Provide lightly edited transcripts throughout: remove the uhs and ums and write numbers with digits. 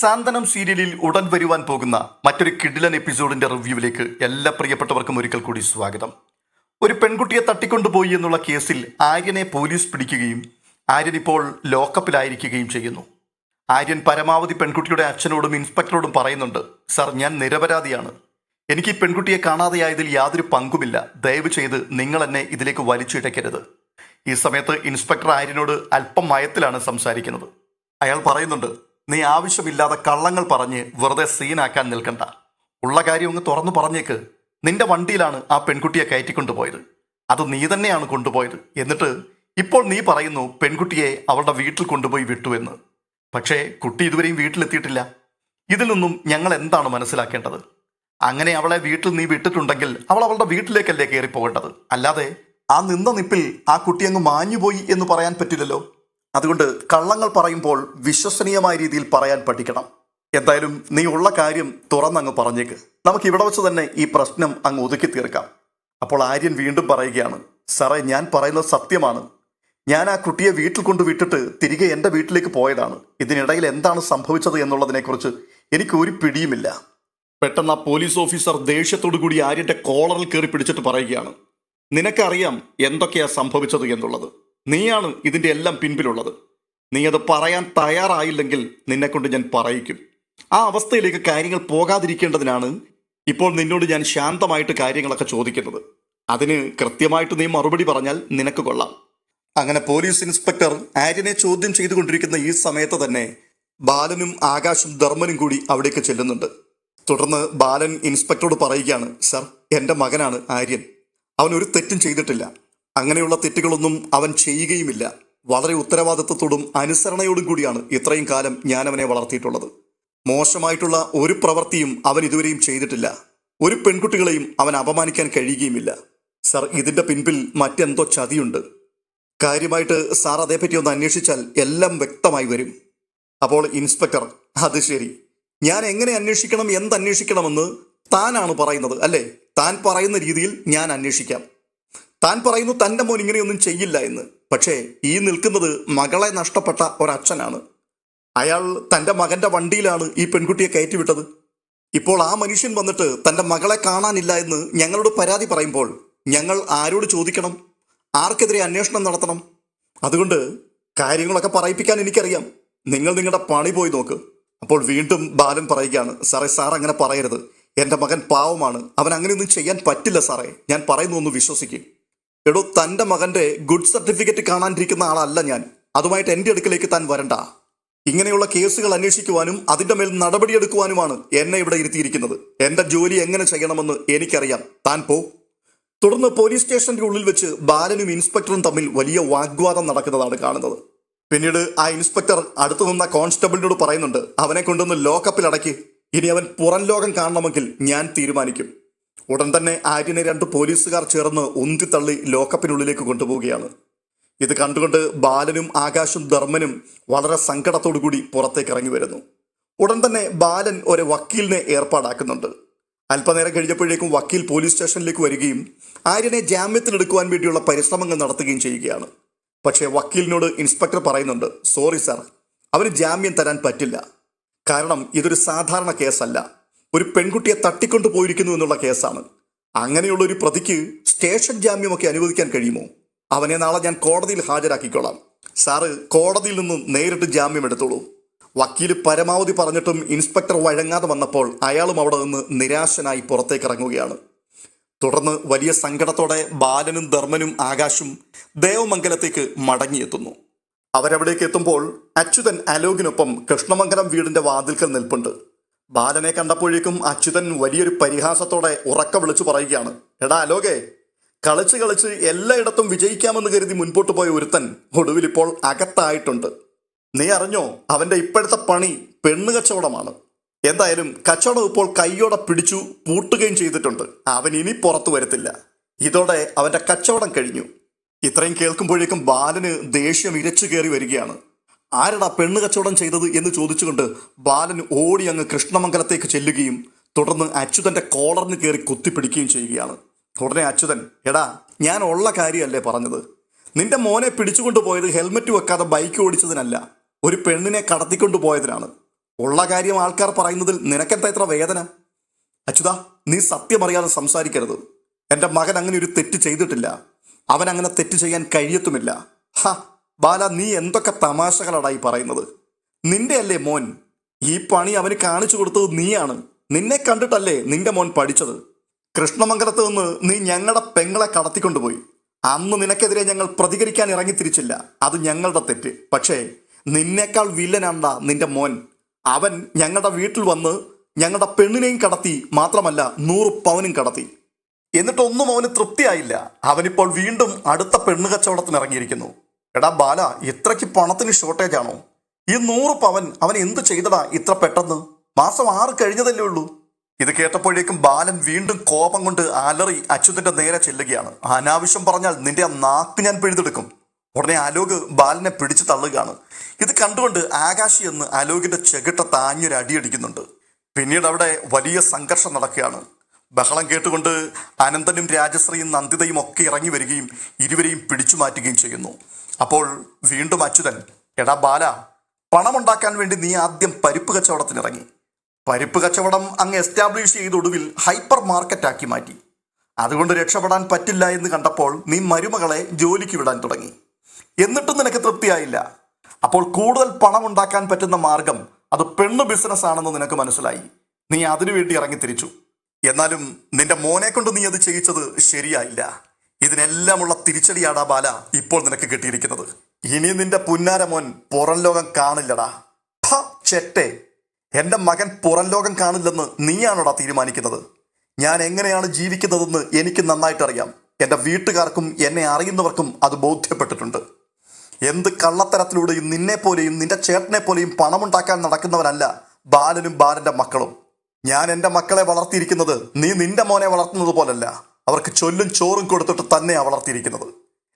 സാന്ത്വനം സീരിയലിൽ ഉടൻ വരുവാൻ പോകുന്ന മറ്റൊരു കിടിലൻ എപ്പിസോഡിന്റെ റിവ്യൂവിലേക്ക് എല്ലാ പ്രിയപ്പെട്ടവർക്കും ഒരിക്കൽ കൂടി സ്വാഗതം. ഒരു പെൺകുട്ടിയെ തട്ടിക്കൊണ്ടുപോയി എന്നുള്ള കേസിൽ ആര്യനെ പോലീസ് പിടിക്കുകയും ആര്യൻ ഇപ്പോൾ ലോക്കപ്പിലായിരിക്കുകയും ചെയ്യുന്നു. ആര്യൻ പരമാവധി പെൺകുട്ടിയുടെ അച്ഛനോടും ഇൻസ്പെക്ടറോടും പറയുന്നുണ്ട്, സർ, ഞാൻ നിരപരാധിയാണ്. എനിക്ക് ഈ പെൺകുട്ടിയെ കാണാതെയായതിൽ യാതൊരു പങ്കുമില്ല. ദയവ് ചെയ്ത് നിങ്ങൾ എന്നെ ഇതിലേക്ക് വലിച്ചിഴക്കരുത്. ഈ സമയത്ത് ഇൻസ്പെക്ടർ ആര്യനോട് അല്പം മയത്തിലാണ് സംസാരിക്കുന്നത്. അയാൾ പറയുന്നുണ്ട്, നീ ആവശ്യമില്ലാതെ കള്ളങ്ങൾ പറഞ്ഞ് വെറുതെ സീനാക്കാൻ നിൽക്കണ്ട. ഉള്ള കാര്യം അങ്ങ് തുറന്നു പറഞ്ഞേക്ക്. നിന്റെ വണ്ടിയിലാണ് ആ പെൺകുട്ടിയെ കയറ്റിക്കൊണ്ടുപോയത്. അത് നീ തന്നെയാണ് കൊണ്ടുപോയത്. എന്നിട്ട് ഇപ്പോൾ നീ പറയുന്നു പെൺകുട്ടിയെ അവളുടെ വീട്ടിൽ കൊണ്ടുപോയി വിട്ടു എന്ന്. പക്ഷേ കുട്ടി ഇതുവരെയും വീട്ടിലെത്തിയിട്ടില്ല. ഇതിൽ നിന്നും ഞങ്ങൾ എന്താണ് മനസ്സിലാക്കേണ്ടത്? അങ്ങനെ അവളെ വീട്ടിൽ നീ വിട്ടിട്ടുണ്ടെങ്കിൽ അവൾ അവളുടെ വീട്ടിലേക്കല്ലേ കയറിപ്പോകേണ്ടത്. അല്ലാതെ ആ നിന്ന നിപ്പിൽ ആ കുട്ടി അങ്ങ് മാഞ്ഞുപോയി എന്ന് പറയാൻ പറ്റില്ലല്ലോ. അതുകൊണ്ട് കള്ളങ്ങൾ പറയുമ്പോൾ വിശ്വസനീയമായ രീതിയിൽ പറയാൻ പഠിക്കണം. എന്തായാലും നീ ഉള്ള കാര്യം തുറന്നങ്ങ് പറഞ്ഞേക്ക്. നമുക്ക് ഇവിടെ വെച്ച് തന്നെ ഈ പ്രശ്നം അങ്ങ് ഒതുക്കി തീർക്കാം. അപ്പോൾ ആര്യൻ വീണ്ടും പറയുകയാണ്, സാറേ, ഞാൻ പറയുന്നത് സത്യമാണ്. ഞാൻ ആ കുട്ടിയെ വീട്ടിൽ കൊണ്ട് വിട്ടിട്ട് തിരികെ എൻ്റെ വീട്ടിലേക്ക് പോയതാണ്. ഇതിനിടയിൽ എന്താണ് സംഭവിച്ചത് എന്നുള്ളതിനെക്കുറിച്ച് എനിക്ക് ഒരു പിടിയുമില്ല. പെട്ടെന്ന് ആ പോലീസ് ഓഫീസർ ദേഷ്യത്തോടു കൂടി ആര്യൻ്റെ കോളറിൽ കയറി പിടിച്ചിട്ട് പറയുകയാണ്, നിനക്കറിയാം എന്തൊക്കെയാ സംഭവിച്ചത് എന്നുള്ളത്. നീയാണ് ഇതിൻ്റെ എല്ലാം പിൻപിലുള്ളത്. നീ അത് പറയാൻ തയ്യാറായില്ലെങ്കിൽ നിന്നെക്കൊണ്ട് ഞാൻ പറയിക്കും. ആ അവസ്ഥയിലേക്ക് കാര്യങ്ങൾ പോകാതിരിക്കേണ്ടതിനാണ് ഇപ്പോൾ നിന്നോട് ഞാൻ ശാന്തമായിട്ട് കാര്യങ്ങളൊക്കെ ചോദിക്കുന്നത്. അതിന് കൃത്യമായിട്ട് നീ മറുപടി പറഞ്ഞാൽ നിനക്ക് കൊള്ളാം. അങ്ങനെ പോലീസ് ഇൻസ്പെക്ടർ ആര്യനെ ചോദ്യം ചെയ്തുകൊണ്ടിരിക്കുന്ന ഈ സമയത്ത് തന്നെ ബാലനും ആകാശും ധർമ്മനും കൂടി അവിടേക്ക് ചെല്ലുന്നുണ്ട്. തുടർന്ന് ബാലൻ ഇൻസ്പെക്ടറോട് പറയുകയാണ്, സർ, എൻ്റെ മകനാണ് ആര്യൻ. അവൻ ഒരു തെറ്റും ചെയ്തിട്ടില്ല. അങ്ങനെയുള്ള തെറ്റുകളൊന്നും അവൻ ചെയ്യുകയുമില്ല. വളരെ ഉത്തരവാദിത്വത്തോടും അനുസരണയോടും കൂടിയാണ് ഇത്രയും കാലം ഞാൻ അവനെ വളർത്തിയിട്ടുള്ളത്. മോശമായിട്ടുള്ള ഒരു പ്രവൃത്തിയും അവൻ ഇതുവരെയും ചെയ്തിട്ടില്ല. ഒരു പെൺകുട്ടികളെയും അവൻ അപമാനിക്കാൻ കഴിയുകയുമില്ല. സർ, ഇതിൻ്റെ പിൻപിൽ മറ്റെന്തോ ചതിയുണ്ട്. കാര്യമായിട്ട് സാർ അതേപ്പറ്റി ഒന്ന് അന്വേഷിച്ചാൽ എല്ലാം വ്യക്തമായി വരും. അപ്പോൾ ഇൻസ്പെക്ടർ, അത് ശരി, ഞാൻ എങ്ങനെ അന്വേഷിക്കണം, എന്തന്വേഷിക്കണമെന്ന് താനാണ് പറയുന്നത് അല്ലേ? താൻ പറയുന്ന രീതിയിൽ ഞാൻ അന്വേഷിക്കാം. താൻ പറയുന്നു തൻ്റെ മോൻ ഇങ്ങനെയൊന്നും ചെയ്യില്ല എന്ന്. പക്ഷേ ഈ നിൽക്കുന്നത് മകളെ നഷ്ടപ്പെട്ട ഒരച്ഛനാണ്. അയാൾ തൻ്റെ മകൻ്റെ വണ്ടിയിലാണ് ഈ പെൺകുട്ടിയെ കയറ്റിവിട്ടത്. ഇപ്പോൾ ആ മനുഷ്യൻ വന്നിട്ട് തൻ്റെ മകളെ കാണാനില്ല എന്ന് ഞങ്ങളോട് പരാതി പറയുമ്പോൾ ഞങ്ങൾ ആരോട് ചോദിക്കണം? ആർക്കെതിരെ അന്വേഷണം നടത്തണം? അതുകൊണ്ട് കാര്യങ്ങളൊക്കെ പറയിപ്പിക്കാൻ എനിക്കറിയാം. നിങ്ങൾ നിങ്ങളുടെ പണി പോയി നോക്ക്. അപ്പോൾ വീണ്ടും ബാലൻ പറയുകയാണ്, സാറേ, സാർ അങ്ങനെ പറയരുത്. എൻ്റെ മകൻ പാവമാണ്. അവൻ അങ്ങനെയൊന്നും ചെയ്യാൻ പറ്റില്ല സാറേ. ഞാൻ പറയുന്നു, ഒന്ന് വിശ്വസിക്കും. എടോ, തൻ്റെ മകൻ്റെ ഗുഡ് സർട്ടിഫിക്കറ്റ് കാണാനിരിക്കുന്ന ആളല്ല ഞാൻ. അതുമായിട്ട് എൻ്റെ അടുക്കലേക്ക് താൻ വരണ്ട. ഇങ്ങനെയുള്ള കേസുകൾ അന്വേഷിക്കുവാനും അതിൻ്റെ മേൽ നടപടിയെടുക്കുവാനുമാണ് എന്നെ ഇവിടെ ഇരുത്തിയിരിക്കുന്നത്. എൻ്റെ ജോലി എങ്ങനെ ചെയ്യണമെന്ന് എനിക്കറിയാം. താൻ പോ. തുടർന്ന് പോലീസ് സ്റ്റേഷൻ്റെ ഉള്ളിൽ വെച്ച് ബാലനും ഇൻസ്പെക്ടറും തമ്മിൽ വലിയ വാഗ്വാദം നടക്കുന്നതാണ് കാണുന്നത്. പിന്നീട് ആ ഇൻസ്പെക്ടർ അടുത്തു നിന്ന കോൺസ്റ്റബിളിനോട് പറയുന്നുണ്ട്, അവനെ കൊണ്ടുവന്ന് ലോക്കപ്പിൽ അടയ്ക്ക്. ഇനി അവൻ പുറം ലോകം കാണണമെങ്കിൽ ഞാൻ തീരുമാനിക്കും. ഉടൻ തന്നെ ആര്യനെ 2 പോലീസുകാർ ചേർന്ന് ഉന്തിത്തള്ളി ലോക്കപ്പിനുള്ളിലേക്ക് കൊണ്ടുപോവുകയാണ്. ഇത് കണ്ടുകൊണ്ട് ബാലനും ആകാശും ധർമ്മനും വളരെ സങ്കടത്തോടു കൂടി പുറത്തേക്ക് ഇറങ്ങി വരുന്നു. ഉടൻ തന്നെ ബാലൻ ഒരു വക്കീലിനെ ഏർപ്പാടാക്കുന്നുണ്ട്. അല്പനേരം കഴിഞ്ഞപ്പോഴേക്കും വക്കീൽ പോലീസ് സ്റ്റേഷനിലേക്ക് വരികയും ആര്യനെ ജാമ്യത്തിലെടുക്കുവാൻ വേണ്ടിയുള്ള പരിശ്രമങ്ങൾ നടത്തുകയും ചെയ്യുകയാണ്. പക്ഷേ വക്കീലിനോട് ഇൻസ്പെക്ടർ പറയുന്നുണ്ട്, സോറി സാർ, അവന് ജാമ്യം തരാൻ പറ്റില്ല. കാരണം ഇതൊരു സാധാരണ കേസല്ല. ഒരു പെൺകുട്ടിയെ തട്ടിക്കൊണ്ടു പോയിരിക്കുന്നു എന്നുള്ള കേസാണ്. അങ്ങനെയുള്ള ഒരു പ്രതിക്ക് സ്റ്റേഷൻ ജാമ്യമൊക്കെ അനുവദിക്കാൻ കഴിയുമോ? അവനെ നാളെ ഞാൻ കോടതിയിൽ ഹാജരാക്കിക്കോളാം. സാറ് കോടതിയിൽ നിന്നും നേരിട്ട് ജാമ്യം എടുത്തോളൂ. വക്കീൽ പരമാവധി പറഞ്ഞിട്ടും ഇൻസ്പെക്ടർ വഴങ്ങാതെ വന്നപ്പോൾ അയാളും അവിടെ നിന്ന് നിരാശനായി പുറത്തേക്ക് ഇറങ്ങുകയാണ്. തുടർന്ന് വലിയ സങ്കടത്തോടെ ബാലനും ധർമ്മനും ആകാശും ദേവമംഗലത്തേക്ക് മടങ്ങിയെത്തുന്നു. അവരവിടേക്ക് എത്തുമ്പോൾ അച്യുതൻ അലോകിനൊപ്പം കൃഷ്ണമംഗലം വീടിന്റെ വാതിൽക്കൽ നിൽപ്പുണ്ട്. ബാലനെ കണ്ടപ്പോഴേക്കും അച്യുതൻ വലിയൊരു പരിഹാസത്തോടെ ഉറക്ക വിളിച്ചു പറയുകയാണ്, എടാ അലോകെ, കളിച്ച് കളിച്ച് എല്ലായിടത്തും വിജയിക്കാമെന്ന് കരുതി മുൻപോട്ട് പോയ ഒരുത്തൻ ഒടുവിൽ ഇപ്പോൾ അകത്തായിട്ടുണ്ട്. നീ അറിഞ്ഞോ, അവന്റെ ഇപ്പോഴത്തെ പണി പെണ്ണ് കച്ചവടമാണ്. എന്തായാലും കച്ചവടം ഇപ്പോൾ കൈയോടെ പിടിച്ചു പൂട്ടുകയും ചെയ്തിട്ടുണ്ട്. അവൻ ഇനി പുറത്തു വരത്തില്ല. ഇതോടെ അവന്റെ കച്ചവടം കഴിഞ്ഞു. ഇത്രയും കേൾക്കുമ്പോഴേക്കും ബാലന് ദേഷ്യം ഇരച്ചു കയറി വരികയാണ്. ആരടാ പെണ്ണ് കച്ചവടം ചെയ്തത് എന്ന് ചോദിച്ചുകൊണ്ട് ബാലൻ ഓടി അങ്ങ് കൃഷ്ണമംഗലത്തേക്ക് ചെല്ലുകയും തുടർന്ന് അച്യുതന്റെ കോളറിന് കയറി കുത്തിപ്പിടിക്കുകയും ചെയ്യുകയാണ്. ഉടനെ അച്യുതൻ, എടാ, ഞാൻ ഉള്ള കാര്യമല്ലേ പറഞ്ഞത്. നിന്റെ മോനെ പിടിച്ചുകൊണ്ടുപോയത് ഹെൽമറ്റ് വെക്കാതെ ബൈക്ക് ഓടിച്ചതിനല്ല, ഒരു പെണ്ണിനെ കടത്തിക്കൊണ്ടുപോയതിനാണ്. ഉള്ള കാര്യം ആൾക്കാർ പറയുന്നതിൽ നിനക്കെന്താ ഇത്ര വേദന? അച്യുതാ, നീ സത്യമറിയാതെ സംസാരിക്കരുത്. എൻ്റെ മകൻ അങ്ങനെ ഒരു തെറ്റ് ചെയ്തിട്ടില്ല. അവൻ അങ്ങനെ തെറ്റ് ചെയ്യാൻ കഴിയത്തുമില്ല. ഹ ബാല, നീ എന്തൊക്കെ തമാശകളാടായി പറയുന്നത്? നിന്റെ അല്ലേ മോൻ? ഈ പണി അവന് കാണിച്ചു കൊടുത്തത് നീയാണ്. നിന്നെ കണ്ടിട്ടല്ലേ നിന്റെ മോൻ പഠിച്ചത്. കൃഷ്ണമംഗലത്ത് നിന്ന് നീ ഞങ്ങളുടെ പെങ്ങളെ കടത്തിക്കൊണ്ടുപോയി. അന്ന് നിനക്കെതിരെ ഞങ്ങൾ പ്രതികരിക്കാൻ ഇറങ്ങിത്തിരിച്ചില്ല. അത് ഞങ്ങളുടെ തെറ്റ്. പക്ഷേ നിന്നേക്കാൾ വില്ലനാണ്ടാ നിന്റെ മോൻ. അവൻ ഞങ്ങളുടെ വീട്ടിൽ വന്ന് ഞങ്ങളുടെ പെണ്ണിനെയും കടത്തി, മാത്രമല്ല 100 പവനും കടത്തി. എന്നിട്ടൊന്നും അവന് തൃപ്തിയായില്ല. അവനിപ്പോൾ വീണ്ടും അടുത്ത പെണ്ണ് കച്ചവടത്തിന് ഇറങ്ങിയിരിക്കുന്നു. എടാ ബാല, ഇത്രയ്ക്ക് പണത്തിന് ഷോർട്ടേജ് ആണോ? ഈ 100 പവൻ അവൻ എന്ത് ചെയ്തടാ ഇത്ര പെട്ടെന്ന്? മാസം 6 കഴിഞ്ഞതല്ലേ ഉള്ളൂ. ഇത് കേട്ടപ്പോഴേക്കും ബാലൻ വീണ്ടും കോപം കൊണ്ട് അലറി അച്യുതന്റെ നേരെ ചെല്ലുകയാണ്. അനാവശ്യം പറഞ്ഞാൽ നിന്റെ ആ നാക്ക് ഞാൻ പിഴുതെടുക്കും. ഉടനെ അലോക് ബാലനെ പിടിച്ചു തള്ളുകയാണ്. ഇത് കണ്ടുകൊണ്ട് ആകാശി എന്ന് അലോകിന്റെ ചെകിട്ട താഞ്ഞൊരു അടിയടിക്കുന്നുണ്ട്. പിന്നീട് അവിടെ വലിയ സംഘർഷം നടക്കുകയാണ്. ബഹളം കേട്ടുകൊണ്ട് അനന്തനും രാജശ്രീയും നന്ദിതയും ഒക്കെ ഇറങ്ങി വരികയും ഇരുവരെയും പിടിച്ചു മാറ്റുകയും ചെയ്യുന്നു. അപ്പോൾ വീണ്ടും അച്യുതൻ, എടാ ബാല, പണമുണ്ടാക്കാൻ വേണ്ടി നീ ആദ്യം പരിപ്പ് കച്ചവടത്തിനിറങ്ങി. പരിപ്പ് കച്ചവടം അങ്ങ് എസ്റ്റാബ്ലിഷ് ചെയ്ത ഒടുവിൽ ഹൈപ്പർ മാർക്കറ്റാക്കി മാറ്റി. അതുകൊണ്ട് രക്ഷപ്പെടാൻ പറ്റില്ല എന്ന് കണ്ടപ്പോൾ നീ മരുമകളെ ജോലിക്ക് വിടാൻ തുടങ്ങി. എന്നിട്ടും നിനക്ക് തൃപ്തിയായില്ല. അപ്പോൾ കൂടുതൽ പണം ഉണ്ടാക്കാൻ പറ്റുന്ന മാർഗം അത് പെണ്ണ് ബിസിനസ് ആണെന്ന് നിനക്ക് മനസ്സിലായി. നീ അതിനുവേണ്ടി ഇറങ്ങിത്തിരിച്ചു. എന്നാലും നിന്റെ മോനെ കൊണ്ട് നീ അത് ചെയ്യിച്ചത് ശരിയായില്ല. ഇതിനെല്ലാമുള്ള തിരിച്ചടിയാടാ ബാല ഇപ്പോൾ നിനക്ക് കിട്ടിയിരിക്കുന്നത്. ഇനി നിന്റെ പുന്നാര മോൻ പുറം ലോകം കാണില്ലടാ. ചെറ്റെ, എൻ്റെ മകൻ പുറം ലോകം കാണില്ലെന്ന് നീയാണോടാ തീരുമാനിക്കുന്നത്? ഞാൻ എങ്ങനെയാണ് ജീവിക്കുന്നതെന്ന് എനിക്ക് നന്നായിട്ടറിയാം. എൻ്റെ വീട്ടുകാർക്കും എന്നെ അറിയുന്നവർക്കും അത് ബോധ്യപ്പെട്ടിട്ടുണ്ട്. എന്ത് കള്ളത്തരത്തിലൂടെയും നിന്നെപ്പോലെയും നിന്റെ ചേട്ടനെ പോലെയും പണമുണ്ടാക്കാൻ നടക്കുന്നവനല്ല ബാലനും ബാലന്റെ മക്കളും. ഞാൻ എൻ്റെ മക്കളെ വളർത്തിയിരിക്കുന്നത് നീ നിന്റെ മോനെ വളർത്തുന്നത് പോലല്ല. അവർക്ക് ചൊല്ലും ചോറും കൊടുത്തിട്ട് തന്നെയാണ് വളർത്തിയിരിക്കുന്നത്.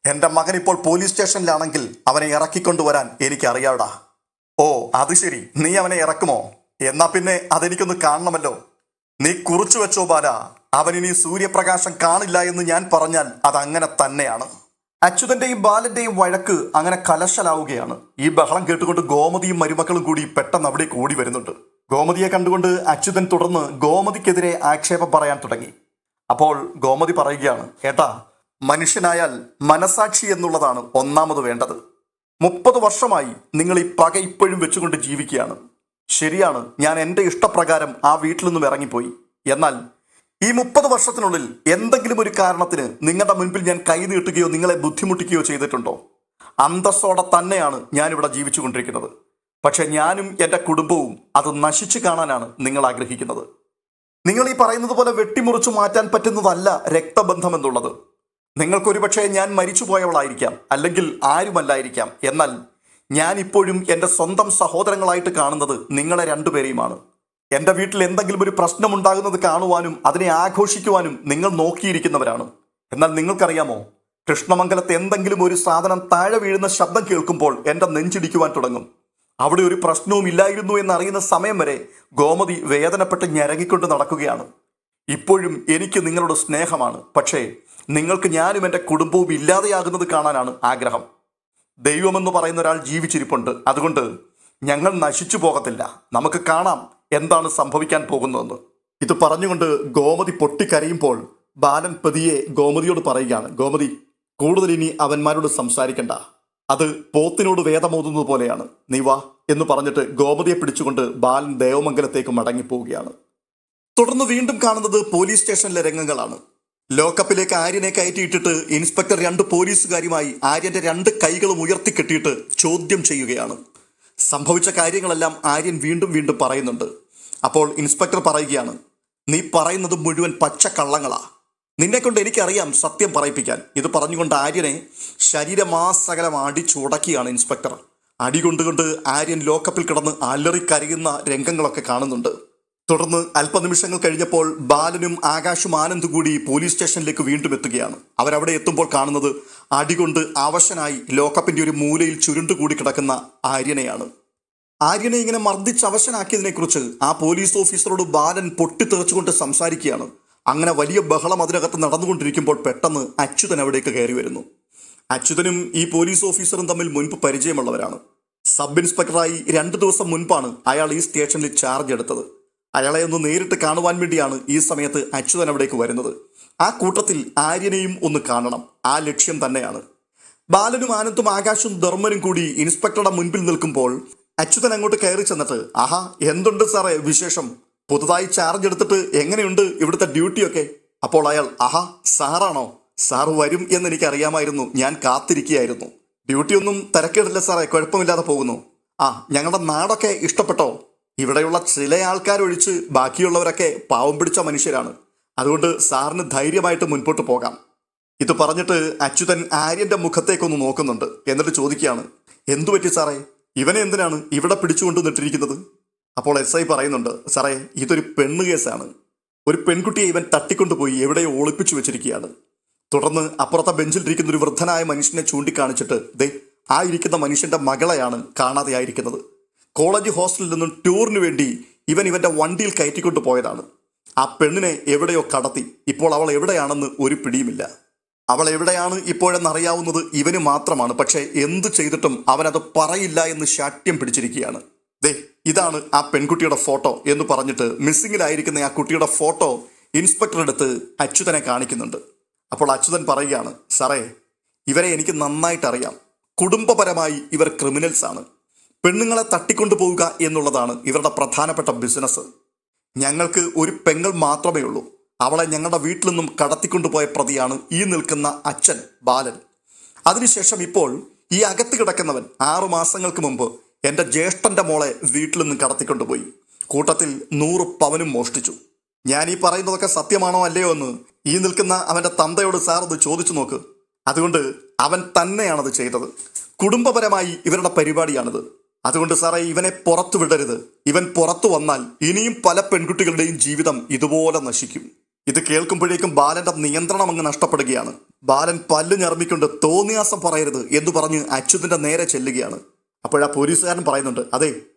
എൻ്റെ മകൻ ഇപ്പോൾ പോലീസ് സ്റ്റേഷനിലാണെങ്കിൽ അവനെ ഇറക്കിക്കൊണ്ടുവരാൻ എനിക്കറിയാടാ. ഓ അത് ശരി, നീ അവനെ ഇറക്കുമോ? എന്നാ പിന്നെ അതെനിക്കൊന്ന് കാണണമല്ലോ. നീ കുറിച്ചു വെച്ചോ ബാല, അവനിനി സൂര്യപ്രകാശം കാണില്ല എന്ന് ഞാൻ പറഞ്ഞാൽ അതങ്ങനെ തന്നെയാണ്. അച്യുതന്റെയും ബാലന്റെയും വഴക്ക് അങ്ങനെ കലശലാവുകയാണ്. ഈ ബഹളം കേട്ടുകൊണ്ട് ഗോമതിയും മരുമക്കളും കൂടി പെട്ടെന്ന് അവിടെ കൂടി വരുന്നുണ്ട്. ഗോമതിയെ കണ്ടുകൊണ്ട് അച്യുതൻ തുടർന്ന് ഗോമതിക്കെതിരെ ആക്ഷേപം പറയാൻ തുടങ്ങി. അപ്പോൾ ഗോമതി പറയുകയാണ്, ഏട്ടാ, മനുഷ്യനായാൽ മനസാക്ഷി എന്നുള്ളതാണ് ഒന്നാമത് വേണ്ടത്. 30 വർഷമായി നിങ്ങൾ ഈ പക ഇപ്പോഴും വെച്ചുകൊണ്ട് ജീവിക്കുകയാണ്. ശരിയാണ്, ഞാൻ എൻ്റെ ഇഷ്ടപ്രകാരം ആ വീട്ടിൽ നിന്നും ഇറങ്ങിപ്പോയി. എന്നാൽ ഈ 30 വർഷത്തിനുള്ളിൽ എന്തെങ്കിലും ഒരു കാരണത്തിന് നിങ്ങളുടെ മുൻപിൽ ഞാൻ കൈ നീട്ടുകയോ നിങ്ങളെ ബുദ്ധിമുട്ടിക്കുകയോ ചെയ്തിട്ടുണ്ടോ? അന്തസ്സോടെ തന്നെയാണ് ഞാനിവിടെ ജീവിച്ചു കൊണ്ടിരിക്കുന്നത്. പക്ഷെ ഞാനും എൻ്റെ കുടുംബവും അത് നശിച്ചു കാണാനാണ് നിങ്ങൾ ആഗ്രഹിക്കുന്നത്. നിങ്ങൾ ഈ പറയുന്നത് പോലെ വെട്ടിമുറിച്ചു മാറ്റാൻ പറ്റുന്നതല്ല രക്തബന്ധം എന്നുള്ളത്. നിങ്ങൾക്കൊരു പക്ഷേ ഞാൻ മരിച്ചുപോയവളായിരിക്കാം, അല്ലെങ്കിൽ ആരുമല്ലായിരിക്കാം. എന്നാൽ ഞാൻ ഇപ്പോഴും എൻ്റെ സ്വന്തം സഹോദരങ്ങളായിട്ട് കാണുന്നത് നിങ്ങളെ രണ്ടുപേരെയുമാണ്. എൻ്റെ വീട്ടിൽ എന്തെങ്കിലും ഒരു പ്രശ്നമുണ്ടാകുന്നത് കാണുവാനും അതിനെ ആഘോഷിക്കുവാനും നിങ്ങൾ നോക്കിയിരിക്കുന്നവരാണ്. എന്നാൽ നിങ്ങൾക്കറിയാമോ, കൃഷ്ണമംഗലത്ത് എന്തെങ്കിലും ഒരു സാധനം താഴെ വീഴുന്ന ശബ്ദം കേൾക്കുമ്പോൾ എൻ്റെ നെഞ്ചിടിക്കുവാൻ തുടങ്ങും. അവിടെ ഒരു പ്രശ്നവും ഇല്ലായിരുന്നു എന്നറിയുന്ന സമയം വരെ ഗോമതി വേദനപ്പെട്ട് ഞരങ്ങിക്കൊണ്ട് നടക്കുകയാണ്. ഇപ്പോഴും എനിക്ക് നിങ്ങളോട് സ്നേഹമാണ്. പക്ഷേ നിങ്ങൾക്ക് ഞാനും എൻ്റെ കുടുംബവും ഇല്ലാതെയാകുന്നത് കാണാനാണ് ആഗ്രഹം. ദൈവമെന്ന് പറയുന്ന ഒരാൾ ജീവിച്ചിരിപ്പുണ്ട്. അതുകൊണ്ട് ഞങ്ങൾ നശിച്ചു പോകത്തില്ല. നമുക്ക് കാണാം എന്താണ് സംഭവിക്കാൻ പോകുന്നതെന്ന്. ഇത് പറഞ്ഞുകൊണ്ട് ഗോമതി പൊട്ടിക്കരയുമ്പോൾ ബാലൻ പതിയെ ഗോമതിയോട് പറയുകയാണ്, ഗോമതി, കൂടുതൽ ഇനി അവന്മാരോട് സംസാരിക്കണ്ട. അത് പോത്തിനോട് വേദമോതുന്നത് പോലെയാണ്. നീ വാ എന്ന് പറഞ്ഞിട്ട് ഗോമതിയെ പിടിച്ചുകൊണ്ട് ബാലൻ ദേവമംഗലത്തേക്ക് മടങ്ങിപ്പോവുകയാണ്. തുടർന്ന് വീണ്ടും കാണുന്നത് പോലീസ് സ്റ്റേഷനിലെ രംഗങ്ങളാണ്. ലോക്കപ്പിലേക്ക് ആര്യനെ കയറ്റിയിട്ടിട്ട് ഇൻസ്പെക്ടർ 2 പോലീസുകാരുമായി ആര്യന്റെ 2 കൈകളും ഉയർത്തിക്കെട്ടിയിട്ട് ചോദ്യം ചെയ്യുകയാണ്. സംഭവിച്ച കാര്യങ്ങളെല്ലാം ആര്യൻ വീണ്ടും വീണ്ടും പറയുന്നുണ്ട്. അപ്പോൾ ഇൻസ്പെക്ടർ പറയുകയാണ്, നീ പറയുന്നത് മുഴുവൻ പച്ചക്കള്ളങ്ങളാ. നിന്നെക്കൊണ്ട് എനിക്കറിയാം സത്യം പറയിപ്പിക്കാൻ. ഇത് പറഞ്ഞുകൊണ്ട് ആര്യനെ ശരീരമാസകലം അടിച്ചുടക്കിയാണ് ഇൻസ്പെക്ടർ. അടി കൊണ്ടുകൊണ്ട് ആര്യൻ ലോക്കപ്പിൽ കിടന്ന് അലറിക്കരയുന്ന രംഗങ്ങളൊക്കെ കാണുന്നുണ്ട്. തുടർന്ന് അല്പനിമിഷങ്ങൾ കഴിഞ്ഞപ്പോൾ ബാലനും ആകാശും ആനന്ദും കൂടി പോലീസ് സ്റ്റേഷനിലേക്ക് വീണ്ടും എത്തുകയാണ്. അവരവിടെ എത്തുമ്പോൾ കാണുന്നത് അടികൊണ്ട് അവശനായി ലോക്കപ്പിന്റെ ഒരു മൂലയിൽ ചുരുണ്ടുകൂടി കിടക്കുന്ന ആര്യനെയാണ്. ആര്യനെ ഇങ്ങനെ മർദ്ദിച്ച് അവശനാക്കിയതിനെക്കുറിച്ച് ആ പോലീസ് ഓഫീസറോട് ബാലൻ പൊട്ടിത്തെറിച്ചുകൊണ്ട് സംസാരിക്കുകയാണ്. അങ്ങനെ വലിയ ബഹളം അതിനകത്ത് നടന്നുകൊണ്ടിരിക്കുമ്പോൾ പെട്ടെന്ന് അച്യുതൻ അവിടേക്ക് കയറി വരുന്നു. അച്യുതനും ഈ പോലീസ് ഓഫീസറും തമ്മിൽ മുൻപ് പരിചയമുള്ളവരാണ്. സബ് ഇൻസ്പെക്ടറായി 2 ദിവസം മുൻപാണ് അയാൾ ഈ സ്റ്റേഷനിൽ ചാർജ് എടുത്തത്. അയാളെ ഒന്ന് നേരിട്ട് കാണുവാൻ വേണ്ടിയാണ് ഈ സമയത്ത് അച്യുതൻ അവിടേക്ക് വരുന്നത്. ആ കൂട്ടത്തിൽ ആര്യനെയും ഒന്ന് കാണണം, ആ ലക്ഷ്യം തന്നെയാണ്. ബാലനും ആനന്ദും ആകാശും ധർമ്മനും കൂടി ഇൻസ്പെക്ടറുടെ മുൻപിൽ നിൽക്കുമ്പോൾ അച്യുതൻ അങ്ങോട്ട് കയറി ചെന്നിട്ട്, ആഹാ എന്തുണ്ട് സാറേ വിശേഷം, പുതുതായി ചാർജ് എടുത്തിട്ട് എങ്ങനെയുണ്ട് ഇവിടുത്തെ ഡ്യൂട്ടിയൊക്കെ? അപ്പോൾ അയാൾ, ആഹാ സാറാണോ, സാറ് വരും എന്ന് എനിക്ക് അറിയാമായിരുന്നു, ഞാൻ കാത്തിരിക്കുകയായിരുന്നു. ഡ്യൂട്ടിയൊന്നും തിരക്കേടില്ല സാറേ, കുഴപ്പമില്ലാതെ പോകുന്നു. ആ ഞങ്ങളുടെ നാടൊക്കെ ഇഷ്ടപ്പെട്ടോ? ഇവിടെയുള്ള ചില ആൾക്കാരൊഴിച്ച് ബാക്കിയുള്ളവരൊക്കെ പാവം പിടിച്ച മനുഷ്യരാണ്, അതുകൊണ്ട് സാറിന് ധൈര്യമായിട്ട് മുൻപോട്ട് പോകാം. ഇത് പറഞ്ഞിട്ട് അച്യുതൻ ആര്യന്റെ മുഖത്തേക്കൊന്ന് നോക്കുന്നുണ്ട്. എന്നിട്ട് ചോദിക്കുകയാണ്, എന്തു പറ്റി സാറേ, ഇവനെ എന്തിനാണ് ഇവിടെ പിടിച്ചുകൊണ്ട് നിട്ടിരിക്കുന്നത്? അപ്പോൾ SI പറയുന്നുണ്ട്, സാറേ ഇതൊരു പെണ്ണ് കേസാണ്. ഒരു പെൺകുട്ടിയെ ഇവൻ തട്ടിക്കൊണ്ടുപോയി എവിടെയോ ഒളിപ്പിച്ചു വെച്ചിരിക്കുകയാണ്. തുടർന്ന് അപ്പുറത്തെ ബെഞ്ചിലിരിക്കുന്ന ഒരു വൃദ്ധനായ മനുഷ്യനെ ചൂണ്ടിക്കാണിച്ചിട്ട്, ദേ ആ ഇരിക്കുന്ന മനുഷ്യന്റെ മകളെയാണ് കാണാതെയായിരിക്കുന്നത്. കോളേജ് ഹോസ്റ്റലിൽ നിന്നും ടൂറിന് വേണ്ടി ഇവന്റെ വണ്ടിയിൽ കയറ്റിക്കൊണ്ടു പോയതാണ്. ആ പെണ്ണിനെ എവിടെയോ കടത്തി. ഇപ്പോൾ അവൾ എവിടെയാണെന്ന് ഒരു പിടിയുമില്ല. അവൾ എവിടെയാണ് ഇപ്പോഴെന്നറിയാവുന്നത് ഇവന് മാത്രമാണ്. പക്ഷേ എന്ത് ചെയ്തിട്ടും അവനത് പറയില്ല എന്ന് ശാഠ്യം പിടിച്ചിരിക്കുകയാണ്. ദേ ഇതാണ് ആ പെൺകുട്ടിയുടെ ഫോട്ടോ എന്ന് പറഞ്ഞിട്ട് മിസ്സിങ്ങിലായിരിക്കുന്ന ആ കുട്ടിയുടെ ഫോട്ടോ ഇൻസ്പെക്ടർ എടുത്ത് അച്യുതനെ കാണിക്കുന്നുണ്ട്. അപ്പോൾ അച്യുതൻ പറയുകയാണ്, സാറേ ഇവരെ എനിക്ക് നന്നായിട്ട് അറിയാം. കുടുംബപരമായി ഇവർ ക്രിമിനൽസ് ആണ്. പെണ്ണുങ്ങളെ തട്ടിക്കൊണ്ടു പോവുക എന്നുള്ളതാണ് ഇവരുടെ പ്രധാനപ്പെട്ട ബിസിനസ്. ഞങ്ങൾക്ക് ഒരു പെങ്ങൾ മാത്രമേ ഉള്ളൂ. അവളെ ഞങ്ങളുടെ വീട്ടിൽ നിന്നും കടത്തിക്കൊണ്ടുപോയ പ്രതിയാണ് ഈ നിൽക്കുന്ന അച്ഛൻ ബാലൻ. അതിനുശേഷം ഇപ്പോൾ ഈ അകത്ത് കിടക്കുന്നവൻ 6 മാസങ്ങൾക്ക് മുമ്പ് എൻ്റെ ജ്യേഷ്ഠൻ്റെ മോളെ വീട്ടിൽ നിന്നും കടത്തിക്കൊണ്ടുപോയി. കൂട്ടത്തിൽ 100 പവനും മോഷ്ടിച്ചു. ഞാൻ ഈ പറയുന്നതൊക്കെ സത്യമാണോ അല്ലയോ എന്ന് ഈ നിൽക്കുന്ന അവൻ്റെ തന്തയോട് സാർ ഇത് ചോദിച്ചു നോക്ക്. അതുകൊണ്ട് അവൻ തന്നെയാണത് ചെയ്തത്. കുടുംബപരമായി ഇവരുടെ പരിപാടിയാണിത്. അതുകൊണ്ട് സാറേ ഇവനെ പുറത്തു വിടരുത്. ഇവൻ പുറത്തു വന്നാൽ ഇനിയും പല പെൺകുട്ടികളുടെയും ജീവിതം ഇതുപോലെ നശിക്കും. ഇത് കേൾക്കുമ്പോഴേക്കും ബാലന്റെ നിയന്ത്രണം അങ്ങ് നഷ്ടപ്പെടുകയാണ്. ബാലൻ പല്ല് ഞർമ്മിക്കൊണ്ട് തോന്നിയാസം പറയരുത് എന്ന് പറഞ്ഞ് അച്യുതന്റെ നേരെ ചെല്ലുകയാണ്. അപ്പോഴാ പോലീസുകാരൻ പറയുന്നുണ്ട്, അതെ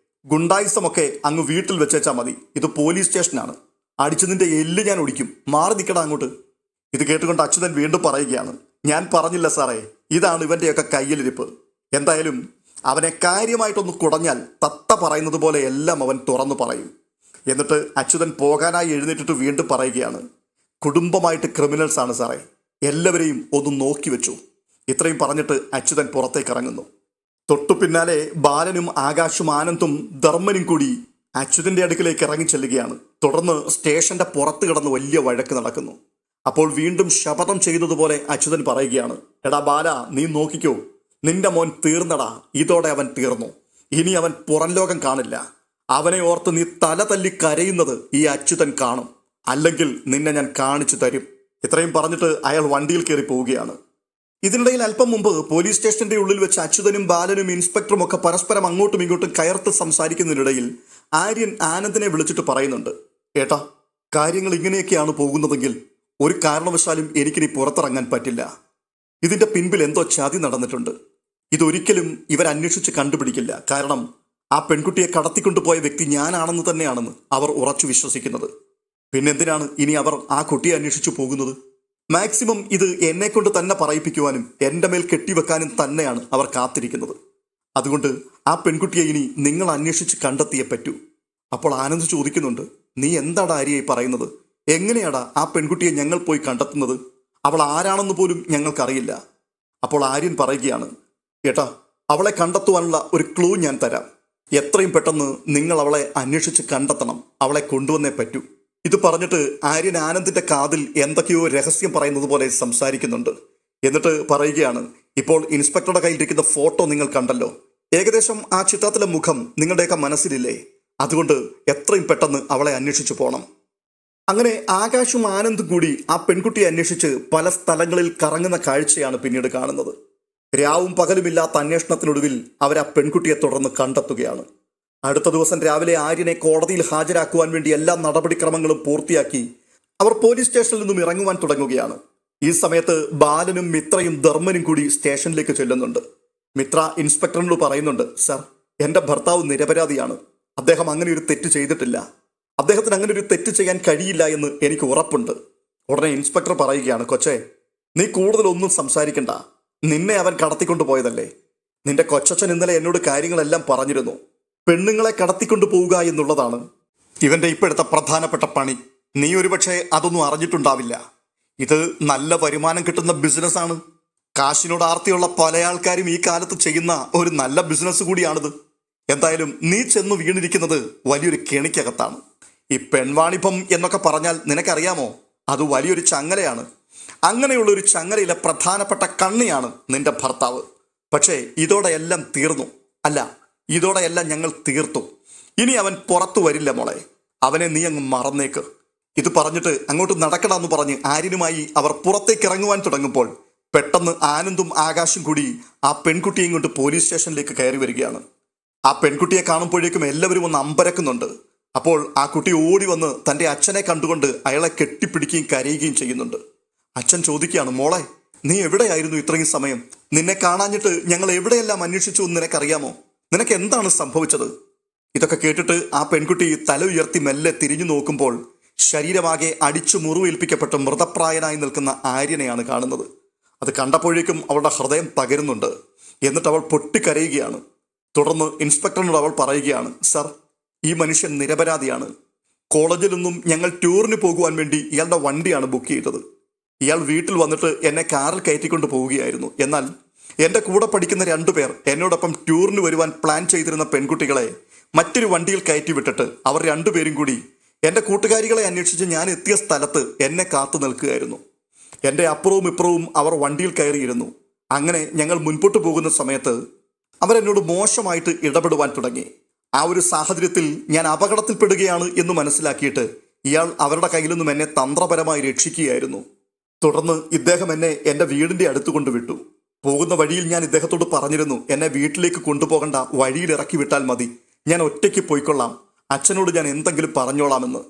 ഗുണ്ടായിസമൊക്കെ അങ്ങ് വീട്ടിൽ വെച്ചേച്ചാൽ മതി, ഇത് പോലീസ് സ്റ്റേഷനാണ്, അടിച്ചതിന്റെ എല്ല് ഞാൻ ഒടിക്കും, മാറി നിൽക്കടാ അങ്ങോട്ട്. ഇത് കേട്ടുകൊണ്ട് അച്യുതൻ വീണ്ടും പറയുകയാണ്, ഞാൻ പറഞ്ഞില്ല സാറേ, ഇതാണ് ഇവന്റെയൊക്കെ കയ്യിലിരിപ്പ്. എന്തായാലും അവനെ കാര്യമായിട്ടൊന്ന് കുടഞ്ഞാൽ തത്ത പറയുന്നത് പോലെ എല്ലാം അവൻ തുറന്നു പറയും. എന്നിട്ട് അച്യുതൻ പോകാനായി എഴുന്നേറ്റിട്ട് വീണ്ടും പറയുകയാണ്, കുടുംബമായിട്ട് ക്രിമിനൽസ് ആണ് സാറേ, എല്ലാവരെയും ഒന്ന് നോക്കി വെച്ചു. ഇത്രയും പറഞ്ഞിട്ട് അച്യുതൻ പുറത്തേക്ക് ഇറങ്ങുന്നു. തൊട്ടു പിന്നാലെ ബാലനും ആകാശും ആനന്ദും ധർമ്മനും കൂടി അച്യുതന്റെ അടുക്കിലേക്ക് ഇറങ്ങി ചെല്ലുകയാണ്. തുടർന്ന് സ്റ്റേഷന്റെ പുറത്ത് കിടന്ന് വലിയ വഴക്ക് നടക്കുന്നു. അപ്പോൾ വീണ്ടും ശപഥം ചെയ്തതുപോലെ അച്യുതൻ പറയുകയാണ്, എടാ ബാല നീ നോക്കിക്കോ, നിന്റെ മോൻ തീർന്നടാ, ഇതോടെ അവൻ തീർന്നു, ഇനി അവൻ പുറം ലോകം കാണില്ല. അവനെ ഓർത്ത് നീ തല തല്ലി കരയുന്നത് ഈ അച്യുതൻ കാണും, അല്ലെങ്കിൽ നിന്നെ ഞാൻ കാണിച്ചു തരും. ഇത്രയും പറഞ്ഞിട്ട് അയാൾ വണ്ടിയിൽ കയറി പോവുകയാണ്. ഇതിനിടയിൽ അല്പം മുമ്പ് പോലീസ് സ്റ്റേഷന്റെ ഉള്ളിൽ വെച്ച് അച്യുതനും ബാലനും ഇൻസ്പെക്ടറും ഒക്കെ പരസ്പരം അങ്ങോട്ടും ഇങ്ങോട്ടും കയർത്ത് സംസാരിക്കുന്നതിനിടയിൽ ആര്യൻ ആനന്ദിനെ വിളിച്ചിട്ട് പറയുന്നുണ്ട്, ഏട്ടാ കാര്യങ്ങൾ ഇങ്ങനെയൊക്കെയാണ് പോകുന്നതെങ്കിൽ ഒരു കാരണവശാലും എനിക്കിനി പുറത്തിറങ്ങാൻ പറ്റില്ല. ഇതിന്റെ പിൻപിൽ എന്തോ ചതി നടന്നിട്ടുണ്ട്. ഇതൊരിക്കലും ഇവരന്വേഷിച്ച് കണ്ടുപിടിക്കില്ല. കാരണം ആ പെൺകുട്ടിയെ കടത്തിക്കൊണ്ടുപോയ വ്യക്തി ഞാനാണെന്ന് തന്നെയാണെന്ന് അവർ ഉറച്ചു വിശ്വസിക്കുന്നത്. പിന്നെന്തിനാണ് ഇനി അവർ ആ കുട്ടിയെ അന്വേഷിച്ചു പോകുന്നത്? മാക്സിമം ഇത് എന്നെ കൊണ്ട് തന്നെ പറയിപ്പിക്കുവാനും എൻ്റെ മേൽ കെട്ടിവെക്കാനും തന്നെയാണ് അവർ കാത്തിരിക്കുന്നത്. അതുകൊണ്ട് ആ പെൺകുട്ടിയെ ഇനി നിങ്ങൾ അന്വേഷിച്ച് കണ്ടെത്തിയേ പറ്റൂ. അപ്പോൾ ആനന്ദ് ചോദിക്കുന്നുണ്ട്, നീ എന്താടാ ആര്യയായി പറയുന്നത്? എങ്ങനെയാടാ ആ പെൺകുട്ടിയെ ഞങ്ങൾ പോയി കണ്ടെത്തുന്നത്? അവൾ ആരാണെന്ന് പോലും ഞങ്ങൾക്കറിയില്ല. അപ്പോൾ ആര്യൻ പറയുകയാണ്, ഏട്ടാ അവളെ കണ്ടെത്തുവാനുള്ള ഒരു ക്ലൂ ഞാൻ തരാം. എത്രയും പെട്ടെന്ന് നിങ്ങൾ അവളെ അന്വേഷിച്ച് കണ്ടെത്തണം, അവളെ കൊണ്ടുവന്നേ പറ്റൂ. ഇത് പറഞ്ഞിട്ട് ആര്യൻ ആനന്ദിന്റെ കാതിൽ എന്തൊക്കെയോ രഹസ്യം പറയുന്നത് പോലെ സംസാരിക്കുന്നുണ്ട്. എന്നിട്ട് പറയുകയാണ്, ഇപ്പോൾ ഇൻസ്പെക്ടറുടെ കയ്യിലിരിക്കുന്ന ഫോട്ടോ നിങ്ങൾ കണ്ടല്ലോ, ഏകദേശം ആ ചിത്രത്തിലെ മുഖം നിങ്ങളുടെയൊക്കെ മനസ്സിലില്ലേ? അതുകൊണ്ട് എത്രയും പെട്ടെന്ന് അവളെ അന്വേഷിച്ചു പോകണം. അങ്ങനെ ആകാശും ആനന്ദും കൂടി ആ പെൺകുട്ടിയെ അന്വേഷിച്ച് പല സ്ഥലങ്ങളിൽ കറങ്ങുന്ന കാഴ്ചയാണ് പിന്നീട് കാണുന്നത്. രാവും പകലുമില്ലാത്ത അന്വേഷണത്തിനൊടുവിൽ അവർ ആ പെൺകുട്ടിയെ തുടർന്ന് കണ്ടെത്തുകയാണ്. അടുത്ത ദിവസം രാവിലെ ആര്യനെ കോടതിയിൽ ഹാജരാക്കുവാൻ വേണ്ടി എല്ലാ നടപടിക്രമങ്ങളും പൂർത്തിയാക്കി അവർ പോലീസ് സ്റ്റേഷനിൽ നിന്നും ഇറങ്ങുവാൻ തുടങ്ങുകയാണ്. ഈ സമയത്ത് ബാലനും മിത്രയും ധർമ്മനും കൂടി സ്റ്റേഷനിലേക്ക് ചെല്ലുന്നുണ്ട്. മിത്ര ഇൻസ്പെക്ടറിനോട് പറയുന്നുണ്ട്, സർ എൻ്റെ ഭർത്താവ് നിരപരാധിയാണ്, അദ്ദേഹം അങ്ങനെ ഒരു തെറ്റ് ചെയ്തിട്ടില്ല, അദ്ദേഹത്തിന് അങ്ങനെ ഒരു തെറ്റ് ചെയ്യാൻ കഴിയില്ല എന്ന് എനിക്ക് ഉറപ്പുണ്ട്. ഉടനെ ഇൻസ്പെക്ടർ പറയുകയാണ്, കൊച്ചേ നീ കൂടുതലൊന്നും സംസാരിക്കണ്ട, നിന്നെ അവൻ കടത്തിക്കൊണ്ടു പോയതല്ലേ, നിന്റെ കൊച്ചച്ഛൻ ഇന്നലെ എന്നോട് കാര്യങ്ങളെല്ലാം പറഞ്ഞിരുന്നു. പെണ്ണുങ്ങളെ കടത്തിക്കൊണ്ടു പോവുക എന്നുള്ളതാണ് ഇവന്റെ ഇപ്പോഴത്തെ പ്രധാനപ്പെട്ട പണി. നീ ഒരുപക്ഷെ അതൊന്നും അറിഞ്ഞിട്ടുണ്ടാവില്ല. ഇത് നല്ല വരുമാനം കിട്ടുന്ന ബിസിനസ്സാണ്. കാശിനോട് ആർത്തിയുള്ള പല ആൾക്കാരും ഈ കാലത്ത് ചെയ്യുന്ന ഒരു നല്ല ബിസിനസ് കൂടിയാണിത്. എന്തായാലും നീ ചെന്ന് വീണിരിക്കുന്നത് വലിയൊരു കെണിക്കകത്താണ്. ഈ പെൺവാണിഭം എന്നൊക്കെ പറഞ്ഞാൽ നിനക്കറിയാമോ, അത് വലിയൊരു ചങ്ങലയാണ്. അങ്ങനെയുള്ള ഒരു ചങ്ങലയിലെ പ്രധാനപ്പെട്ട കണ്ണിയാണ് നിന്റെ ഭർത്താവ്. പക്ഷേ ഇതോടെയെല്ലാം തീർന്നു. അല്ല, ഇതോടെയെല്ലാം ഞങ്ങൾ തീർത്തു. ഇനി അവൻ പുറത്തു വരില്ല മോളെ. അവനെ നീ അങ്ങ് മറന്നേക്ക്. ഇത് പറഞ്ഞിട്ട് അങ്ങോട്ട് നടക്കണമെന്ന് പറഞ്ഞ് ആര്യനുമായി അവർ പുറത്തേക്ക് ഇറങ്ങുവാൻ തുടങ്ങുമ്പോൾ പെട്ടെന്ന് ആനന്ദും ആകാശും കൂടി ആ പെൺകുട്ടിയെയും കൊണ്ട് പോലീസ് സ്റ്റേഷനിലേക്ക് കയറി വരികയാണ്. ആ പെൺകുട്ടിയെ കാണുമ്പോഴേക്കും എല്ലാവരും ഒന്ന് അമ്പരക്കുന്നുണ്ട്. അപ്പോൾ ആ കുട്ടി ഓടി വന്ന് തൻ്റെ അച്ഛനെ കണ്ടുകൊണ്ട് അയാളെ കെട്ടിപ്പിടിക്കുകയും കരയുകയും ചെയ്യുന്നുണ്ട്. അച്ഛൻ ചോദിക്കുകയാണ്, മോളെ നീ എവിടെയായിരുന്നു ഇത്രയും സമയം? നിന്നെ കാണാഞ്ഞിട്ട് ഞങ്ങൾ എവിടെയെല്ലാം അന്വേഷിച്ചു എന്ന് നിനക്കറിയാമോ? നിനക്ക് എന്താണ് സംഭവിച്ചത്? ഇതൊക്കെ കേട്ടിട്ട് ആ പെൺകുട്ടി തല ഉയർത്തി മെല്ലെ തിരിഞ്ഞു നോക്കുമ്പോൾ ശരീരമാകെ അടിച്ചു മുറിവേൽപ്പിക്കപ്പെട്ട് മൃതപ്രായനായി നിൽക്കുന്ന ആര്യനെയാണ് കാണുന്നത്. അത് കണ്ടപ്പോഴേക്കും അവളുടെ ഹൃദയം തകരുന്നുണ്ട്. എന്നിട്ട് അവൾ പൊട്ടിക്കരയുകയാണ്. തുടർന്ന് ഇൻസ്പെക്ടറിനോട് അവൾ പറയുകയാണ്, സർ, ഈ മനുഷ്യൻ നിരപരാധിയാണ്. കോളേജിൽ നിന്നും ഞങ്ങൾ ടൂറിന് പോകുവാൻ വേണ്ടി ഇയാളുടെ വണ്ടിയാണ് ബുക്ക് ചെയ്തത്. ഇയാൾ വീട്ടിൽ വന്നിട്ട് എന്നെ കാറിൽ കയറ്റിക്കൊണ്ട് പോവുകയായിരുന്നു. എന്നാൽ എൻ്റെ കൂടെ പഠിക്കുന്ന 2 പേർ എന്നോടൊപ്പം ടൂറിന് വരുവാൻ പ്ലാൻ ചെയ്തിരുന്ന പെൺകുട്ടികളെ മറ്റൊരു വണ്ടിയിൽ കയറ്റി വിട്ടിട്ട് അവർ 2 പേരും കൂടി എൻ്റെ കൂട്ടുകാരികളെ അന്വേഷിച്ച് ഞാൻ എത്തിയ സ്ഥലത്ത് എന്നെ കാത്തു നിൽക്കുകയായിരുന്നു. എൻ്റെ അപ്പുറവും ഇപ്പുറവും അവർ വണ്ടിയിൽ കയറിയിരുന്നു. അങ്ങനെ ഞങ്ങൾ മുൻപോട്ട് പോകുന്ന സമയത്ത് അവരെന്നോട് മോശമായിട്ട് ഇടപെടുവാൻ തുടങ്ങി. ആ ഒരു സാഹചര്യത്തിൽ ഞാൻ അപകടത്തിൽപ്പെടുകയാണ് എന്ന് മനസ്സിലാക്കിയിട്ട് ഇയാൾ അവരുടെ കയ്യിൽ നിന്നും എന്നെ തന്ത്രപരമായി രക്ഷിക്കുകയായിരുന്നു. തുടർന്ന് ഇദ്ദേഹം എന്നെ എൻ്റെ വീടിൻ്റെ അടുത്ത് കൊണ്ടുവിട്ടു. പോകുന്ന വഴിയിൽ ഞാൻ ഇദ്ദേഹത്തോട് പറഞ്ഞിരുന്നു, എന്നെ വീട്ടിലേക്ക് കൊണ്ടുപോകണ്ട, വഴിയിൽ ഇറക്കി വിട്ടാൽ മതി, ഞാൻ ഒറ്റയ്ക്ക് പോയിക്കൊള്ളാം, അച്ഛനോട് ഞാൻ എന്തെങ്കിലും പറഞ്ഞോളാമെന്ന്.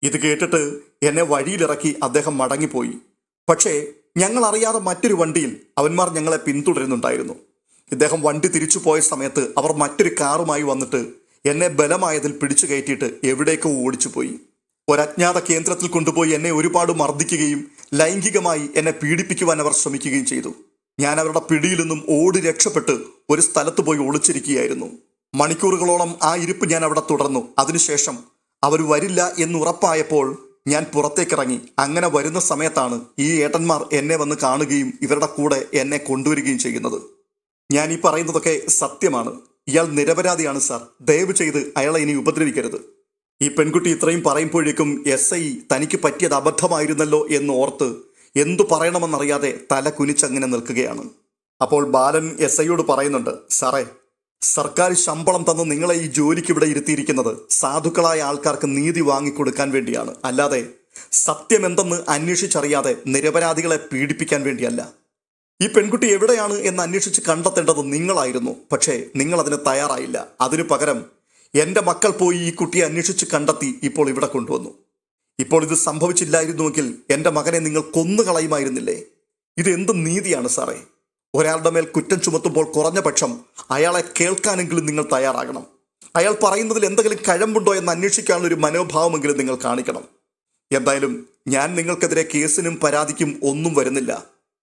ഇത് കേട്ടിട്ട് എന്നെ വഴിയിലിറക്കി അദ്ദേഹം മടങ്ങിപ്പോയി. പക്ഷേ ഞങ്ങൾ അറിയാതെ മറ്റൊരു വണ്ടിയിൽ അവന്മാർ ഞങ്ങളെ പിന്തുടരുന്നുണ്ടായിരുന്നു. ഇദ്ദേഹം വണ്ടി തിരിച്ചു പോയ സമയത്ത് അവർ മറ്റൊരു കാറുമായി വന്നിട്ട് എന്നെ ബലമായതിൽ പിടിച്ചു കയറ്റിയിട്ട് എവിടേക്കോ ഓടിച്ചു പോയി. ഒരജ്ഞാത കേന്ദ്രത്തിൽ കൊണ്ടുപോയി എന്നെ ഒരുപാട് മർദ്ദിക്കുകയും ലൈംഗികമായി എന്നെ പീഡിപ്പിക്കുവാൻ അവർ ശ്രമിക്കുകയും ചെയ്തു. ഞാൻ അവരുടെ പിടിയിൽ നിന്നും ഓടി രക്ഷപ്പെട്ട് ഒരു സ്ഥലത്ത് പോയി ഒളിച്ചിരിക്കുകയായിരുന്നു. മണിക്കൂറുകളോളം ആ ഇരിപ്പ് ഞാൻ അവിടെ തുടർന്നു. അതിനുശേഷം അവർ വരില്ല എന്നുറപ്പായപ്പോൾ ഞാൻ പുറത്തേക്കിറങ്ങി. അങ്ങനെ വരുന്ന സമയത്താണ് ഈ ഏട്ടന്മാർ എന്നെ വന്ന് കാണുകയും ഇവരുടെ കൂടെ എന്നെ കൊണ്ടുവരികയും ചെയ്യുന്നത്. ഞാൻ ഈ പറയുന്നതൊക്കെ സത്യമാണ്. ഇയാൾ നിരപരാധിയാണ് സാർ. ദയവ് ചെയ്ത് അയാളെ ഇനി ഉപദ്രവിക്കരുത്. ഈ പെൺകുട്ടി ഇത്രയും പറയുമ്പോഴേക്കും SI തനിക്ക് പറ്റിയത് അബദ്ധമായിരുന്നല്ലോ എന്ന് ഓർത്ത് എന്തു പറയണമെന്നറിയാതെ തല കുനിച്ചങ്ങനെ നിൽക്കുകയാണ്. അപ്പോൾ ബാലൻ SIയോട് പറയുന്നുണ്ട്, സാറേ, സർക്കാർ ശമ്പളം തന്ന് നിങ്ങളെ ഈ ജോലിക്ക് ഇവിടെ ഇരുത്തിയിരിക്കുന്നത് സാധുക്കളായ ആൾക്കാർക്ക് നീതി വാങ്ങിക്കൊടുക്കാൻ വേണ്ടിയാണ്, അല്ലാതെ സത്യം എന്തെന്ന് അന്വേഷിച്ചറിയാതെ നിരപരാധികളെ പീഡിപ്പിക്കാൻ വേണ്ടിയല്ല. ഈ പെൺകുട്ടി എവിടെയാണ് എന്ന് അന്വേഷിച്ച് കണ്ടെത്തേണ്ടത് നിങ്ങളായിരുന്നു. പക്ഷേ നിങ്ങൾ അതിന് തയ്യാറായില്ല. അതിനു പകരം എൻ്റെ മക്കൾ പോയി ഈ കുട്ടിയെ അന്വേഷിച്ച് കണ്ടെത്തി ഇപ്പോൾ ഇവിടെ കൊണ്ടുവന്നു. ഇപ്പോൾ ഇത് സംഭവിച്ചില്ലായിരുന്നുവെങ്കിൽ എൻ്റെ മകനെ നിങ്ങൾ കൊന്നുകളയുമായിരുന്നില്ലേ? ഇത് എന്ത് നീതിയാണ് സാറേ? ഒരാളുടെ മേൽ കുറ്റം ചുമത്തുമ്പോൾ കുറഞ്ഞ പക്ഷം അയാളെ കേൾക്കാനെങ്കിലും നിങ്ങൾ തയ്യാറാകണം. അയാൾ പറയുന്നതിൽ എന്തെങ്കിലും കഴമ്പുണ്ടോ എന്ന് അന്വേഷിക്കാനുള്ള ഒരു മനോഭാവമെങ്കിലും നിങ്ങൾ കാണിക്കണം. എന്തായാലും ഞാൻ നിങ്ങൾക്കെതിരെ കേസിനും പരാതിക്കും ഒന്നും വരുന്നില്ല.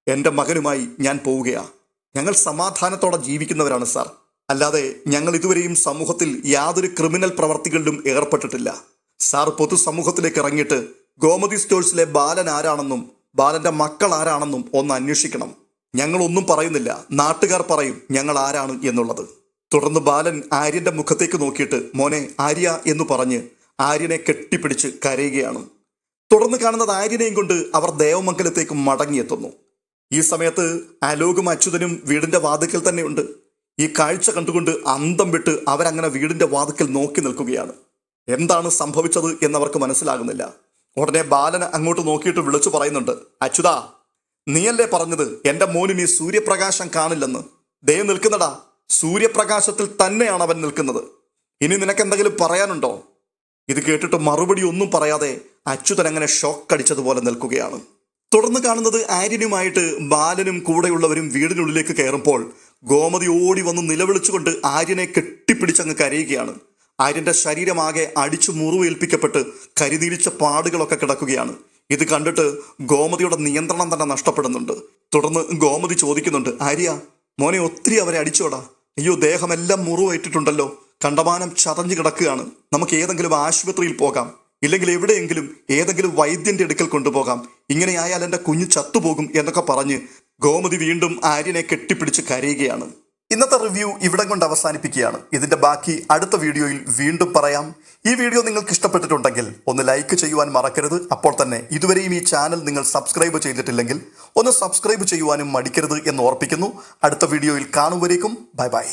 എൻ്റെ മകനുമായി ഞാൻ പോവുകയാണ്. ഞങ്ങൾ സമാധാനത്തോടെ ജീവിക്കുന്നവരാണ് സാർ. അല്ലാതെ ഞങ്ങൾ ഇതുവരെയും സമൂഹത്തിൽ യാതൊരു ക്രിമിനൽ പ്രവർത്തികളിലും ഏർപ്പെട്ടിട്ടില്ല. സാർ പൊതുസമൂഹത്തിലേക്ക് ഇറങ്ങിയിട്ട് ഗോമതി സ്റ്റോഴ്സിലെ ബാലൻ ആരാണെന്നും ബാലന്റെ മക്കൾ ആരാണെന്നും ഒന്ന് അന്വേഷിക്കണം. ഞങ്ങളൊന്നും പറയുന്നില്ല, നാട്ടുകാർ പറയും ഞങ്ങൾ ആരാണ് എന്നുള്ളത്. തുടർന്ന് ബാലൻ ആര്യന്റെ മുഖത്തേക്ക് നോക്കിയിട്ട് മോനെ ആര്യ എന്ന് പറഞ്ഞ് ആര്യനെ കെട്ടിപ്പിടിച്ച് കരയുകയാണ്. തുടർന്ന് കാണുന്നത് ആര്യനെയും കൊണ്ട് അവർ ദേവമംഗലത്തേക്ക് മടങ്ങിയെത്തുന്നു. ഈ സമയത്ത് അലോകും അച്യുതനും വീടിന്റെ വാതിക്കൽ തന്നെയുണ്ട്. ഈ കാഴ്ച കണ്ടുകൊണ്ട് അന്തം വിട്ട് അവരങ്ങനെ വീടിന്റെ വാതിക്കൽ നോക്കി നിൽക്കുകയാണ്. എന്താണ് സംഭവിച്ചത് എന്നവർക്ക് മനസ്സിലാകുന്നില്ല. ഉടനെ ബാലൻ അങ്ങോട്ട് നോക്കിയിട്ട് വിളിച്ചു പറയുന്നുണ്ട്, അച്യുതാ, നീയല്ലേ പറഞ്ഞത് എൻ്റെ മോന് നീ സൂര്യപ്രകാശം കാണില്ലെന്ന്? ദേ നിൽക്കുന്നടാ, സൂര്യപ്രകാശത്തിൽ തന്നെയാണ് അവൻ നിൽക്കുന്നത്. ഇനി നിനക്കെന്തെങ്കിലും പറയാനുണ്ടോ? ഇത് കേട്ടിട്ട് മറുപടി ഒന്നും പറയാതെ അച്യുതൻ അങ്ങനെ ഷോക്കടിച്ചതുപോലെ നിൽക്കുകയാണ്. തുടർന്ന് കാണുന്നത് ആര്യനുമായിട്ട് ബാലനും കൂടെയുള്ളവരും വീടിനുള്ളിലേക്ക് കയറുമ്പോൾ ഗോമതി ഓടി വന്ന് നിലവിളിച്ചുകൊണ്ട് ആര്യനെ കെട്ടിപ്പിടിച്ചങ്ങ് കരയുകയാണ്. ആര്യന്റെ ശരീരമാകെ അടിച്ചു മുറിവേൽപ്പിക്കപ്പെട്ട് കരിതിരിച്ച പാടുകളൊക്കെ കിടക്കുകയാണ്. ഇത് കണ്ടിട്ട് ഗോമതിയുടെ നിയന്ത്രണം തന്നെ നഷ്ടപ്പെടുന്നുണ്ട്. തുടർന്ന് ഗോമതി ചോദിക്കുന്നുണ്ട്, ആര്യ മോനെ ഒത്തിരി അവരെ അടിച്ചോടാ, അയ്യോ ദേഹമെല്ലാം മുറിവേറ്റിട്ടുണ്ടല്ലോ, കണ്ടമാനം ചതഞ്ഞു കിടക്കുകയാണ്, നമുക്ക് ഏതെങ്കിലും ആശുപത്രിയിൽ പോകാം, ഇല്ലെങ്കിൽ എവിടെയെങ്കിലും ഏതെങ്കിലും വൈദ്യന്റെ അടുക്കൽ കൊണ്ടുപോകാം, ഇങ്ങനെയായാൽ എൻ്റെ കുഞ്ഞ് ചത്തുപോകും എന്നൊക്കെ പറഞ്ഞ് ഗോമതി വീണ്ടും ആര്യനെ കെട്ടിപ്പിടിച്ച് കരയുകയാണ്. ഇന്നത്തെ റിവ്യൂ ഇവിടം കൊണ്ട് അവസാനിപ്പിക്കുകയാണ്. ഇതിന്റെ ബാക്കി അടുത്ത വീഡിയോയിൽ വീണ്ടും പറയാം. ഈ വീഡിയോ നിങ്ങൾക്ക് ഇഷ്ടപ്പെട്ടിട്ടുണ്ടെങ്കിൽ ഒന്ന് ലൈക്ക് ചെയ്യുവാൻ മറക്കരുത്. അപ്പോൾ തന്നെ ഇതുവരെയും ഈ ചാനൽ നിങ്ങൾ സബ്സ്ക്രൈബ് ചെയ്തിട്ടില്ലെങ്കിൽ ഒന്ന് സബ്സ്ക്രൈബ് ചെയ്യുവാനും മടിക്കരുത് എന്ന് ഓർപ്പിക്കുന്നു. അടുത്ത വീഡിയോയിൽ കാണും വരേക്കും ബൈ ബൈ.